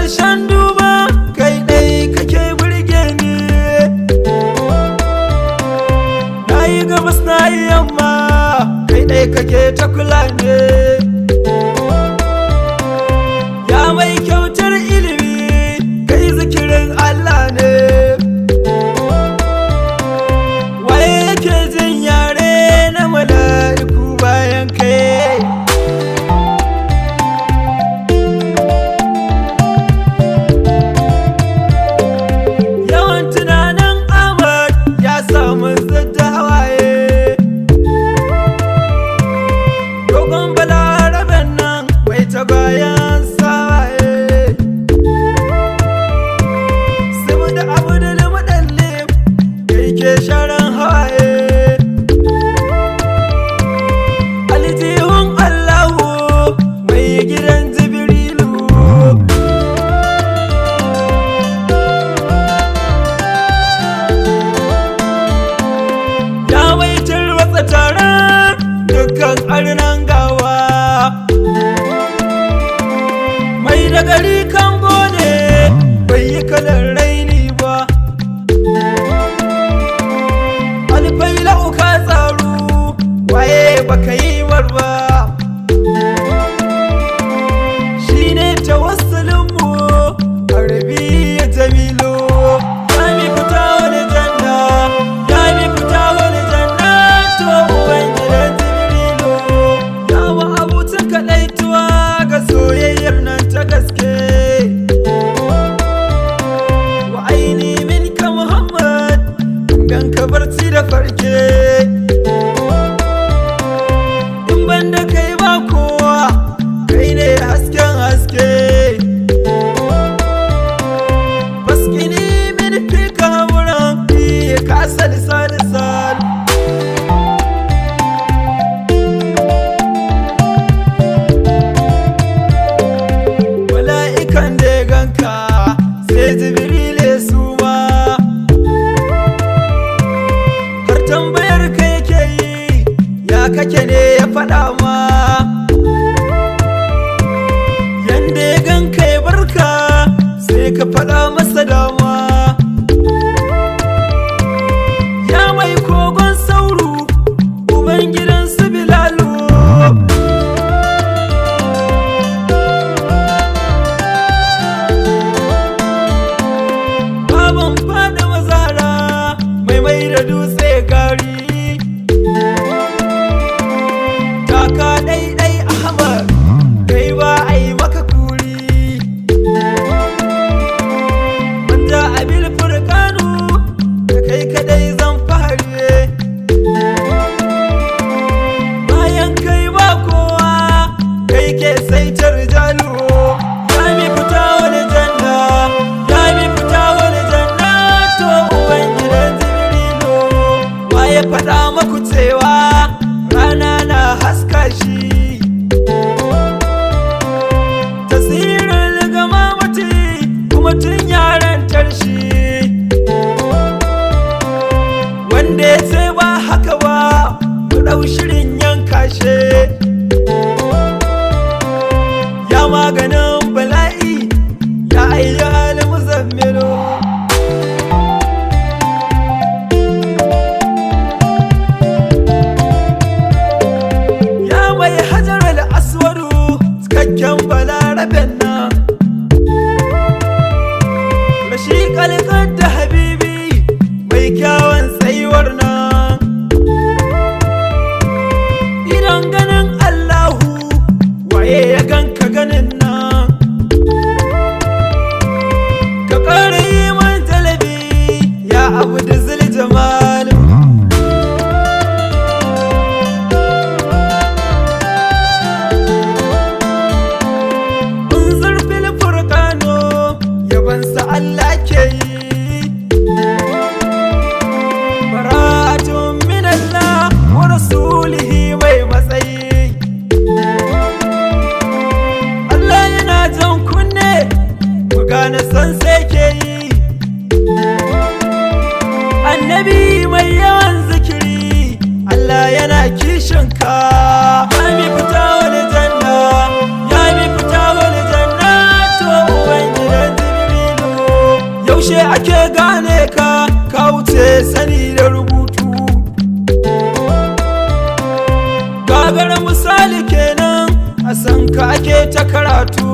ƙarshen duba kai ɗai kake burge ni. Na yi gabas na yi yamma kai ɗai kake ta kula ne. Ya mai kyautar ilimi kai zikirin Allah ne. Waye yake jin yare na mala'iku bayan kai? Yawan tunanin Ahmad ya samu zadda hawaye. Dogon balaraben nan mai ta bayan sawaye. Saboda abu da limuɗallif kai ke sharan hawaye. Aljihun Allahu mai gidan Jibrilu. Ya mai tarwatsa taron dukkan arnan gawa. Mai da gari kan gode bai yi kalar raini ba. Alfai la'uka tsaro waye baka yi warba. Shi ne tawassulinmu harbi ya jamilu. Ya mi fita wani janna, ya mi fita wani janna, to ubangidan Jibrilu. Ya wa abucin kaɗaituwa ga soyayyar nan ta gaske. Wa aini minka Muhammad, ganka barci da farke. In banda kai ba kowa, kai ne hasken haske. Baskini min fika wurin fiye kasa lisal. Mala'ikan da ya ganka sai Jibril ya suma. Har tambayar ka yake yi ya kake ne ya faɗa ma. Yanda ya ganka ya barka sai ka faɗa masa dama. Ya mai kogon sauro ubangidan su Bilalu. Baban fada mazara mai da dutse gari. Taka ɗaiɗai Ahmad kai ba a yi maka kuri. Wanda abil furkanu da kai kadai zan fahare. Bayan kai ba kowa kai ke saitar jalo. Ya mi fita wani janna, ya mi fita wani janna, to ubangidan Jibrilu. Waye faɗa maku cewa rana na haska shi. Tasirin gama mace kuma tun yaran tarshi. Wanda ya ce ba haka ba mu ɗau shirin yanka shi. Ya maganin bala'i ya ayyal muzammilu. Ya mai hajar al'aswadu cikakken balaraben nan. Rashi kalkar da habibi mai kyawun tsayuwar nan. Idan ganin Allahu waye ya ganka ganin nan. Ka ƙara yi man jalabi ya abu da zuljamal. Unzurfil furkano yabansa Allah ke yi. Baratun min Allah wa rasulihi mai matsayi. Allah yana jan kunne mu gane san sai ke yi. Annabi mai yawan zikiri Allah yana kishinka. Ya mi fita wani janna, ya mi fita wani janna, to ubangidan yaushe ake gane ka ka wuce sani da rubutu gagara misali kenan a san ka ake ta karatu